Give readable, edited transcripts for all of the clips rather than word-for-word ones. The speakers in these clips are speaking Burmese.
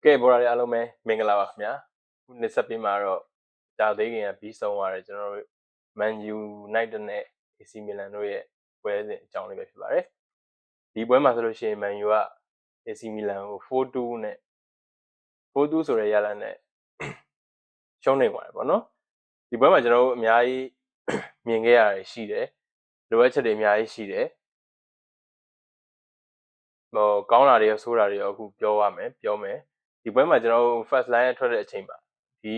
ကဲဘော်ရအားလုံးပဲမင်္ဂလာပါခင်ဗျာခုနှစ်ဆက်ပြီးမှာတော့ကြာသေးခင်ကပြီးဆုံးသွားတယ်ကျွန်တော်တို့ Man United နဲ့ AC Milan တို့ရဲ့ပွဲစဉ်အကြောင်းလေးပဲဖြစ်ပါတယ်ဒီပွဲမှာဆိုလို့ရှိရင် Man U က AC Milan ကို 4-2 နဲ့ 4-2 ဆိုတဲ့ရလဒ်နဲ့ရှုံးနေပါတယ်ပေါ့နော်ဒီပွဲမှာကျွန်တော်တို့အများကြီးမြင်ခဲ့ရတာရှိတယ်လိုအပ်ချက်တွေအများကြီးရှိတယ်ကောင်းတာတွေရောဆိုးတာတွေရောအခုပြောမယ်ဒီပွဲမှာကျွန်တော်တို့ first line ထွက်တဲ့အချိန်မှာဒီ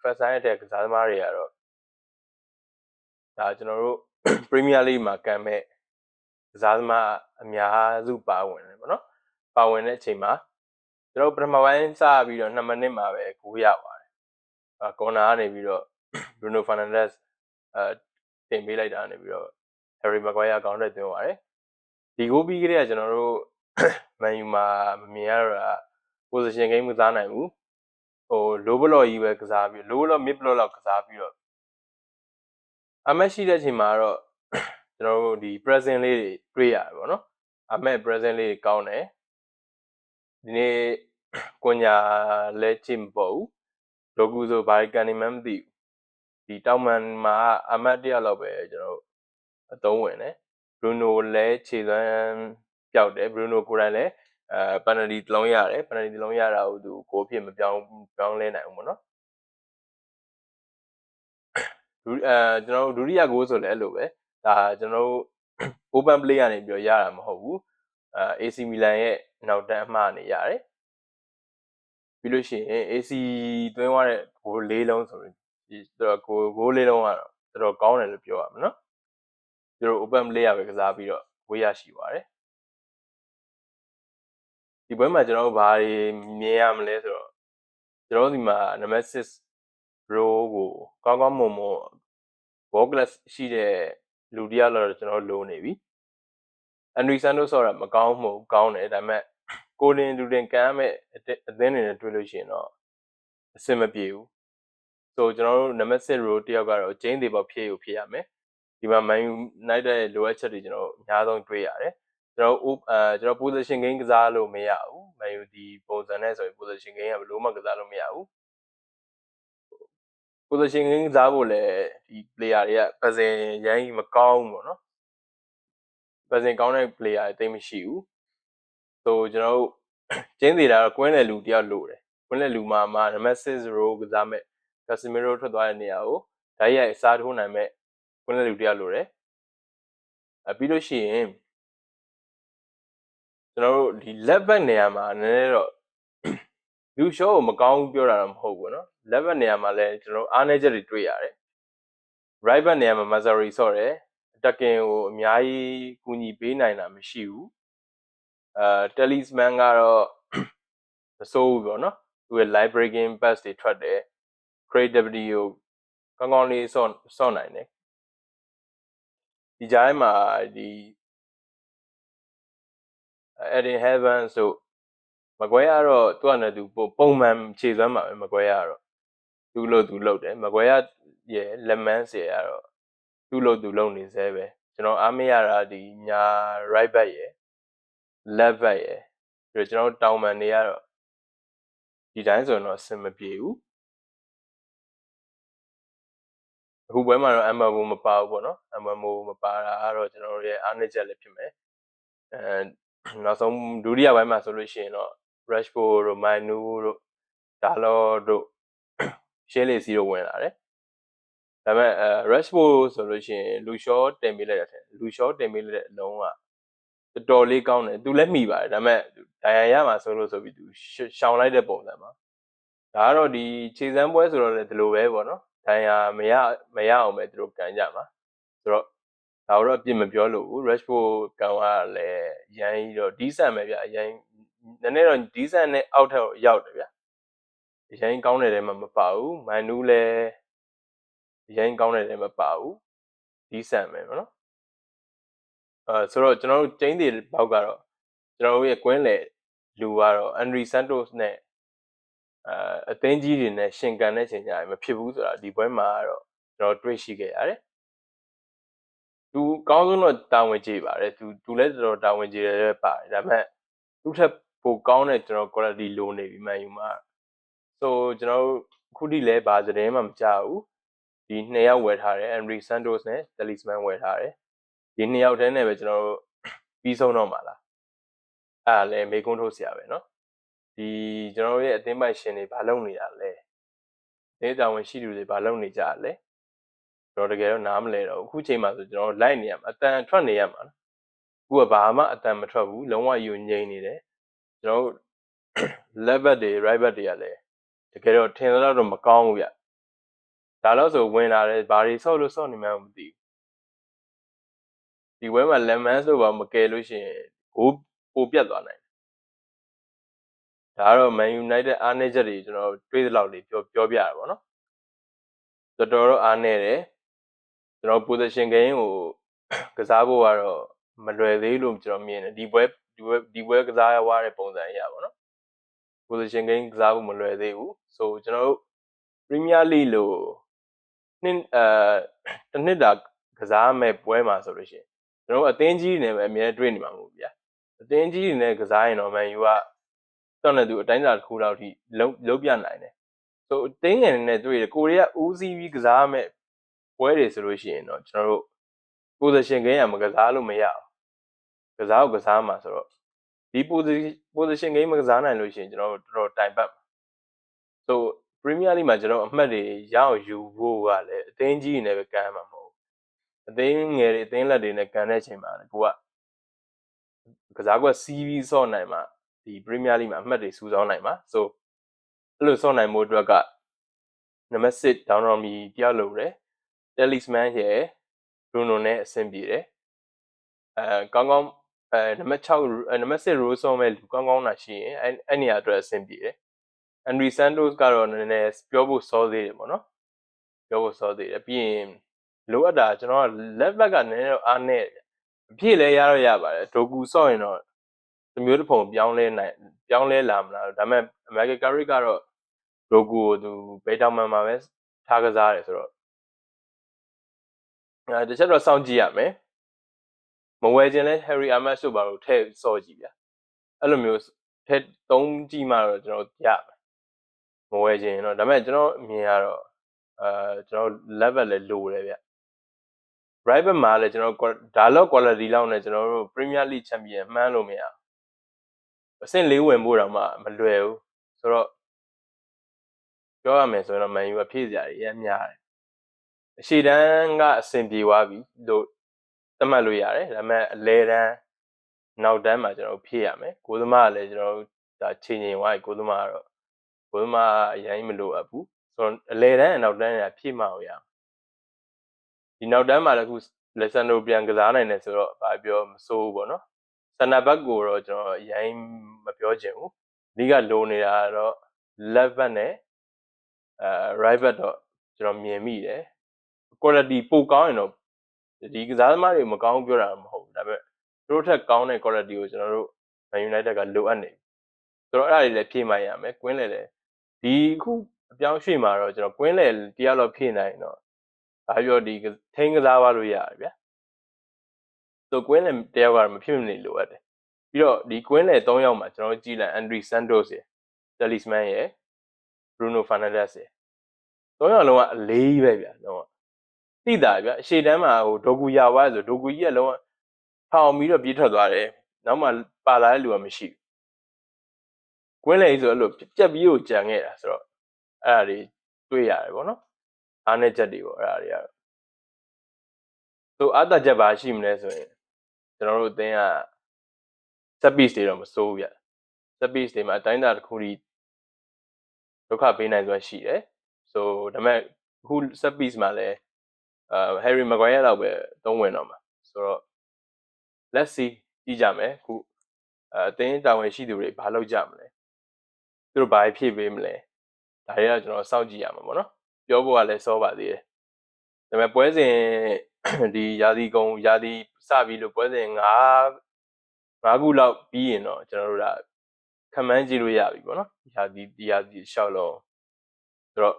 first line တဲ့ကစားသမားတွေကတော့ဒါကျွန်တော်တို့ Premier League မှာကံမဲ့ကစားသမားအများစုပါဝင်တယ်ပေါ့နော်ပါဝင်တဲ့အချိန်မှာကျွန်တော်ပထမပိုင်းစပြီးတော့2မိနစ်မှာပဲဂိုးရပါတယ်ကော်နာကနေပြီးတော့ Bruno Fernandes တင်ပေးလိုက်တာနေပြီးတော့ Harry Maguire ကောင်းတဲ့သွင်းပါတယ်ဒီဂိုးပြီးကြတဲ့ကျွန်တော်တို့ Man U မှာမမြင်ရတော့ position game မစားနိုင်ဘူးlow block ကြီးပဲကစားပြီး low block mid block လောက်ကစားပြီးတော့အမက်ရှိတဲ့အချိန်မှာတော့ကျွန်တော်တို့ဒီ present လေးတွေတွေ့ရတယ်ပေါ့နော်အမက် present လေးတွေကောင်းတယ်ဒီနေ့ကွန်ညာလဲချင်မပေါ့ဘူးလောကူဆိုဘာကန်နေမှမသိဘူးဒီတောင်မန်မှာအမက်တယောက်လောက်ပဲကျွန်တော်တို့အသုံးဝင်တယ် Bruno လဲခြေသွမ်းပျောက်တယ် Bruno ကိုယ်တိုင်လဲpenalty တစ်လုံးရတယ် penalty တစ်လုံးရတာကိုသူကိုဖြစ်မပြောင်းလဲနိုင်ဘူးပေါ့နော်ကျွန်တော်တို့ဒုတိယဂိုးဆိုလည်းအဲ့လိုပဲဒါကျွန်တော်တို့ open play ကနေပြီးတော့ရတာမဟုတ်ဘူးAC Milan ရဲ့နောက်တန်းအမှားနေရတယ်ပြီးလို့ရှိရင် AC သွင်းသွားတဲ့ဂိုး၄လုံးဆိုရင်ဒီတော့ဂိုး၄လုံးကတော့တော်တော်ကောင်းတယ်လို့ပြောရမှာနော်သူတို့ open play ရပဲကစားပြီးတော့ဝေးရရှိပါတယ်ဒီပွဲမှာကျွန်တော်တို့ဘာတွေမြင်ရမလဲဆိုတော့ကျွန်တော်တို့ဒီမှာ number 6 row ကိုကောင်းကောင်းမွန်မွန် ball class ရှိတဲ့လူတယောက်တော့ကျွန်တော်လိုနေပြီအန်ရီဆန်တို့ဆိုတာမကောင်းမှုကောင်းတယ်ဒါပေမဲ့ကိုလင်လူတင်ကမ်းမဲ့အသင်းတွေနဲ့တွေ့လို့ရှိရင်တော့အဆင်မပြေဘူးဆိုကျွန်တော်တို့ number 6 row တယောက်ကတော့ကျင်းသေးပေါ့ဖြည့်ရမယ်ဒီမှာ Man United ရဲ့လိုအပ်ချက်တွေကျွန်တော်အများဆုံးတွေ့ရတယ်ကျွန်တော် position game ကစားလို့မရဘူး Man U ဒီပုံစံနဲ့ဆိုရင် position game ကဘယ်လိုမှကစားလို့မရဘူး position game ကစားဖို့လည်းဒီ player တွေကပစင်ရိုင်းမကောင်းဘူးပေါ့နော်ပစင်ကောင်းတဲ့ player တွေတိတ်မရှိဘူးဆိုကျွန်တော်တို့ကျင်းသေးတာတော့ကွင်းလေလူတယောက်လိုတယ်ကွင်းလေလူမှာနံပါတ်6 row ကစားမဲ့ Casemiro ထွက်သွားတဲ့နေရာကိုဓာတ်ရိုက်စားထိုးနိုင်မဲ့ကွင်းလေလူတယောက်လိုတယ်ပြီးလို့ရှိရင်ကျွန်တော်တို့ဒီ left back နေရာမှာနည်းနည်းတော့လူရှောကိုမကောင်းဘူးပြောတာတော့မဟုတ်ဘူးเนาะ left back နေရာမှာလည်းကျွန်တော်အားနည်းချက်တွေတွေ့ရတယ် right back နေရာမှာ Mazzarri ဆော့တယ်တက်ခင်ကိုအများကြီးကူညီပေးနိုင်တာမရှိဘူးTalisman ကတော့မစိုးဘူးပေါ့နော်သူရဲ့ line breaking pass တွေထွက်တယ် creativity ကိုကောင်းကောင်းလေးဆော့နိုင်တယ်ဒီကြားထဲမှာဒီ Eden Heavens တို့မကွဲရတော့သူကလည်းသူပုံမှန်ခြေစွမ်းမှာပဲမကွဲရတော့သူ့လို့သူလုပ်တယ်မကွဲရရဲ့လက်မန်းစီရတော့သူ့လို့သူလုပ်နေသေးပဲကျွန်တော်အားမရတာဒီညာ right back ရဲ့ left back ရဲ့ပြီးတော့ကျွန်တော်တောင်ပန်တွေကတော့ဒီတိုင်းဆိုရင်တော့အဆင်မပြေဘူးအခုပွဲမှာတော့ MMO မပါဘူးပေါ့နော် MMO မပါတာကတော့ကျွန်တော်တို့ရဲ့အားနည်းချက်လည်းဖြစ်မယ်နောက်ဆုံးဒုတိယပိုင်းမှာဆိုလို့ရှိရင်တော့ Rashford တို့ Manu တို့ Dalot တို့ရှင်းလေစီတို့ဝင်လာတယ်ဒါပေမဲ့Rashford ဆိုလို့ရှိရင်လူရှောတင်ပေးလိုက်တဲ့အလုံးကတော်တော်လေးကောင်းတယ်သူလည်းမိပါတယ်ဒါပေမဲ့ဒိုင်ယာရမှာဆိုလို့ဆိုပြီးသူရှောင်လိုက်တဲ့ပုံစံပါဒါကတော့ဒီခြေစမ်းပွဲဆိုတော့လည်းဒီလိုပဲပေါ့နော်ဒိုင်ယာမရအောင်ပဲသူတို့ကန်ကြမှာဆိုတော့ဒါတော့အပြစ်မပြောလို့ဘူး Rashford ကန်ကလည်းရန်ကြီးတော့ decent ပဲဗျအရင်နည်းနည်းတော့ decent နဲ့အောက်ထက်ရောက်တယ်ဗျအရင်ကောင်းတဲ့တဲမှာမပါဘူး Manu လည်းအရင်ကောင်းတဲ့တဲမှာမပါဘူး decent ပဲပေါ့နော်ဆိုတော့ကျွန်တော်တို့ကျင်းသေးဘောက်ကတော့ကျွန်တော်တို့ရဲ့ကွင်းလေလူကတော့ Andri Santos နဲ့အသင်းကြီးတွေနဲ့ရှင်ကန်တဲ့ချိန်ကြရင်မဖြစ်ဘူးဆိုတာဒီပွဲမှာတော့ကျွန်တော်တွေ့ရှိခဲ့ရတယ်သူကောင်းဆုံးတော့တာဝန်ကျေပါတယ်သူလည်းတော်တော်တာဝန်ကျေတယ်ပဲပါတယ်ဒါပေမဲ့သူ့ထက် ပိုကောင်းတဲ့ကျွန်တော် quality လိုနေပြီ Man U မှာ so ကျွန်တော်ခုထိလဲဘာသတင်းမှမကြားဘူးဒီ2ယောက်ဝယ်ထားတယ် Henry Santos နဲ့ Talisman ဝယ်ထားတယ်ဒီ2ယောက်တည်းနဲ့ပဲကျွန်တော်ပြီးဆုံးတော့မှာလားအဲ့ဒါလဲမေးခွန်းထုတ်စရာပဲเนาะဒီကျွန်တော်ရဲ့အသင်းပိုင်ရှင်တွေဘာလုပ်နေတာလဲနေတောင်ဝင်ရှိသူတွေဘာလုပ်နေကြလဲကျွန်တော်တကယ်တော့နားမလဲတော့အခုချိန်မှာဆိုကျွန်တော်လိုက်နေရမှာအတန်ထွက်နေရမှာအခုကဘာမှအတန်မထွက်ဘူးလုံးဝယူငိမ့်နေတယ်ကျွန်တော် left back တွေ right back တွေကလည်းတကယ်တော့ထင်တော့မကောင်းဘူးဗျဒါတော့ဆိုဝင်လာတယ်ဘာတွေဆော့လို့ဆော့နေမှမသိဘူးဒီဝဲမှာ lemon ဆိုပါမကယ်လို့ရှိရင်ဟိုးပိုပြတ်သွားနိုင်ဒါကတော့ Man United အားနည်းချက်တွေကျွန်တော်တွေးသလောက်လေးပြောပြရပါတော့တော်တော်အားနည်းတယ်ကျွန်တော် position game ကိုကစားဖို့ကတော့မလွယ်သေးလို့ကျွန်တော်မြင်တယ်ဒီပွဲကစားရတဲ့ပုံစံအရပါတော့ position game ကစားဖို့မလွယ်သေးဘူးဆိုကျွန်တော်တို့ Premier League လို့တစ်နှစ်တာကစားမဲ့ပွဲမှာဆိုလို့ရှိရင်ကျွန်တော်အသင်းကြီးတွေနဲ့ပဲအများတွေ့နေမှာမဟုတ်ဘူးဗျာအသင်းကြီးတွေနဲ့ကစားရင်တော့ Man U ကတော့နဲ့သူအတိုင်းအတာတစ်ခုလောက်ထိလုံးပြနိုင်တယ်ဆိုအသင်းငယ်နဲ့တွေ့တယ်ကိုရီးယားဦးစီးပြီးကစားမဲ့ပွဲတွေဆိုလို့ရှိရင်တော့ကျွန်တော်တို့ position game ကမကစားလို့မရဘူးကစားမှာဆိုတော့ဒီ position game မကစားနိုင်လို့ရှိရင်ကျွန်တော်တို့တော်တော်တိုင်ပတ်ဆို Premier League မှာကျွန်တော်အမှတ်တွေရအောင်ယူဖို့ကလည်းအသင်းကြီးတွေနဲ့ပဲကန်မှာမဟုတ်ဘူးအသင်းငယ်တွေအသင်းလက်တွေနဲ့ကန်တဲ့အချိန်မှာကိုကစားကွက်စီးပြီးဆော့နိုင်မှာဒီ Premier League မှာအမှတ်တွေစုဆောင်းနိုင်မှာဆိုအဲ့လိုဆော့နိုင်မှုအတွက်ကနံပါတ်6 down မီတယောက်လိုတယ် Talisman ရဲ့ Bruno နဲ့အဆင်ပြေတယ်ကောင်းနံပါတ်6နံပါတ်6 Rose ဆော့မဲ့လူကောင်းတာရှိရင်အဲ့နေရာအတွက်အဆင်ပြေတယ်Henry Santos ကတော့နည်းနည်းပြောဖို့စောသေးတယ်ပေါ့နော်ပြောဖို့စောသေးတယ်ပြီးရင်လိုအပ်တာကျွန်တော်က left back ကနည်းနည်းအားနည်းတယ်အဖြစ်လဲရပါတယ်ဒိုကူဆော့ရင်တော့တမျိုးတစ်ပုံပြောင်းလဲလာမလားဒါပေမဲ့ American Carrick ကတော့ဒိုကူကိုသူဘေးတောင်မှန်မှာပဲထားကစားတယ်ဆိုတော့တစ်ချက်တော့စောင့်ကြည့်ရမယ်မဝယ်ခြင်းလဲ Harry Ahmed ဆိုပါတော့ထည့်စော့ကြည့်ဗျအဲ့လိုမျိုးထည့်သုံးကြည့်မှတော့ကျွန်တော်ရမယ်မဝယ်ခြင်းတော့ဒါပေမဲ့ကျွန်တော်အမြင်ကတော့ကျွန်တော် level လဲလိုတယ်ဗျ right back မှာလဲကျွန်တော်ဒါလောက် quality လောက်နဲ့ကျွန်တော်တို့ Premier League Champion မှန်းလို့မရအဆင့်၄ဝင်ဖို့တော့မှမလွယ်ဘူးဆိုတော့ပြောရမယ်ဆိုရင်တော့ Man U ကဖြည့်စရာတွေအများတယ်အရှိတန်းကအဆင်ပြေသွားပြီလို့သတ်မှတ်လို့ရတယ်ဒါပေမဲ့အလဲတန်းနောက်တန်းမှာကျွန်တော်ဖြည့်ရမယ်ကိုသမားကလည်းကျွန်တော်ဒါချိန်ချိန်သွားပြီကိုသမားကတော့ကိုသမားအရင်မလိုအပ်ဘူးဆိုတော့အလဲတန်းနောက်တန်းကဖြည့်မှရဒီနောက်တန်းမှာလည်းအခုလက်ဆန်ဒိုပြန်ကစားနိုင်တယ်ဆိုတော့ဘာပြောမစိုးဘူးပေါ့နော်စနဘတ်ကိုတော့ကျွန်တော်အရင်မပြောချင်ဘူးအဓိကလိုနေတာတော့ left back နဲ့right back တော့ကျွန်တော်မြင်မိတယ် quality ပိုကောင်းရင်တော့ဒီကစားသမားတွေမကောင်းပြောတာမဟုတ်ဘူးဒါပေမဲ့သူတို့ထက်ကောင်းတဲ့ quality ကိုကျွန်တော်တို့ Man United ကလိုအပ်နေဆိုတော့အဲ့ဒါတွေလည်းဖြည့်မှရမယ်ကွင်းလေဒီခုအပြောင်းရွှေ့မှာတော့ကျွန်တော်ကွင်းလေတရားလောက်ဖြည့်နိုင်တော့ဘာပြောဒီထိန်းကစားသွားလို့ရတယ်ဗျာဆိုကွင်းလေတယောက်ကတော့မဖြစ်မနေလိုအပ်တယ်ပြီးတော့ဒီကွင်းလေ3ယောက်မှာကျွန်တော်ကြည့်လိုက် Henry Santos ရယ် Talisman ရယ် Bruno Fernandes ရယ်3ယောက်လုံးကအလေးပဲဗျာတော့သိတာဗျာအရှေ့တန်းမှာဟိုဒိုကူရဝါဆိုဒိုကူကြီးကလုံးဝထောင်ပြီးတော့ပြေးထွက်သွားတယ်နောက်မှပါလာတဲ့လူကမရှိဘူးကွင်းလေဆိုအဲ့လိုပြက်ပြီးကိုကြံခဲ့တာဆိုတော့အဲ့ဒါတွေတွေ့ရတယ်ဗောနော်အားနဲ့ချက်တွေပေါ့အဲ့ဒါတွေကတော့ဆိုအားတာချက်ပါရှိမလဲဆိုရင်ကျွန်တော်တို့အသင်းက set piece တွေတော့မစိုးဘူးဗျ set piece တွေမှာအတိုင်းအတာတစ်ခုထိဒုက္ခပေးနိုင်စွာရှိတယ်ဆိုဒါပေမဲ့အခု set piece မှာလည်းHarry Maguire လောက်ပဲသုံးဝင်တော့မှာဆိုတော့ let's see ကြည့်ကြမယ်အခုအသင်းတာဝန်ရှိသူတွေဘာလုပ်ကြမလဲသူတို့ဘာဖြည့်ပေးမလဲဒါတွေကကျွန်တော်စောင့်ကြည့်ရမှာပေါ့နော်ပြောဖို့ကလည်းစောပါသေးတယ်ဒါပေမဲ့ပွဲစဉ်ဒီရာသီစပြီးလို့ပွဲစဉ်5ခုလောက်ပြီးရင်တော့ကျွန်တော်တို့ကခံမှန်းကြည့်လို့ရပြီပေါ့နော်ရာသီရှောက်လုံးဆိုတော့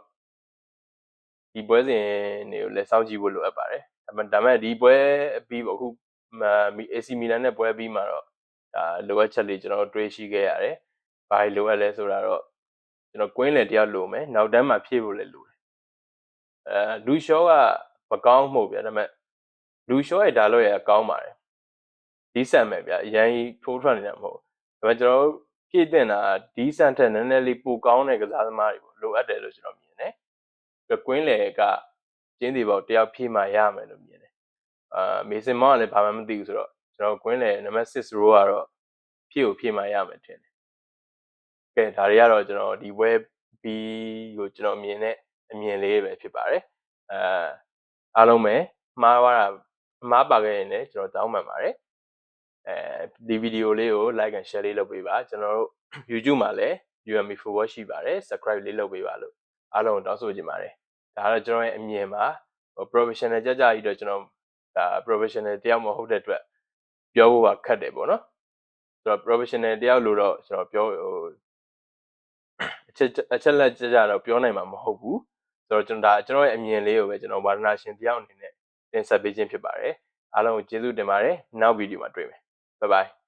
ဒီပွဲစဉ်တွေကိုလည်းစောင့်ကြည့်ဖို့လိုအပ်ပါတယ်ဒါပေမဲ့ဒီပွဲပြီးပေါ့အခုAC Milan နဲ့ပွဲပြီးမှာတော့ လိုအပ်ချက်လေးကျွန်တော်တွေးရှိခဲ့ရတယ်။ဘာလိုအပ်လဲဆိုတာတော့ကျွန်တော်ကွင်းလေတယောက်လိုမယ်နောက်တန်းမှာဖြည့်ဖို့လည်းလိုတယ်လူရှောကမကောင်းမှုဗျာဒါပေမဲ့လူရှောရဲ့ဒါလို့ရကောင်းပါတယ်ဒီဆန်မယ်ဗျာအရင်ထိုးထွက်နေတာမဟုတ်ဒါပေမဲ့ကျွန်တော်ဖြည့်တင်တာဒီဆန်ထက်နည်းနည်းလေးပိုကောင်းတဲ့ကစားသမားတွေပေါ့လိုအပ်တယ်လို့ကျွန်တော်မြင်တယ်ကွင်းလေကကျင်းဒီပေါတယောက်ဖြည့်မှရမယ်လို့မြင်တယ်မေဆင်မောင်ကလည်းဘာမှမသိဘူးဆိုတော့ကျွန်တော်ကွင်းလေနံပါတ်6 row ကတော့ဖြည့်မှရမယ်ထင်တယ်ကဲဒါတွေကတော့ကျွန်တော်ဒီ web ပြီးကိုကျွန်တော်မြင်တဲ့အမြင်လေးပဲဖြစ်ပါတယ်အားလုံးပဲမှားသွားတာမှားပါခဲ့ရင်လည်းကျွန်တော်တောင်းပန်ပါတယ်ဒီဗီဒီယိုလေးကို like and share လေးလုပ်ပေးပါကျွန်တော်တို့ YouTube မှာလည်း UMB Football ရှိပါတယ် subscribe လေးလုပ်ပေးပါလို့အားလုံးတောင်းဆိုချင်ပါတယ်ဒါကတော့ကျွန်တော်ရဲ့အမြင်ပါprofessional ကြကြီးတော့ကျွန်တော်ဒါ professional တယောက်မဟုတ်တဲ့အတွက်ပြောဖို့ကခက်တယ်ပေါ့နော်ဆိုတော့ professional တယောက်လို့တော့ကျွန်တော်ပြောအချက်လက်ကြတော့ပြောနိုင်မှာမဟုတ်ဘူးဆိုတော့ကျွန်တော်ရဲ့အမြင်လေးကိုပဲကျွန်တော်ဝါဒနာရှင်တယောက်အနေနဲ့တင်ဆက်ပေးခြင်းဖြစ်ပါတယ်အားလုံးကိုကျေးဇူးတင်ပါတယ်နောက်ဗီဒီယိုမှာတွေ့မယ်bye bye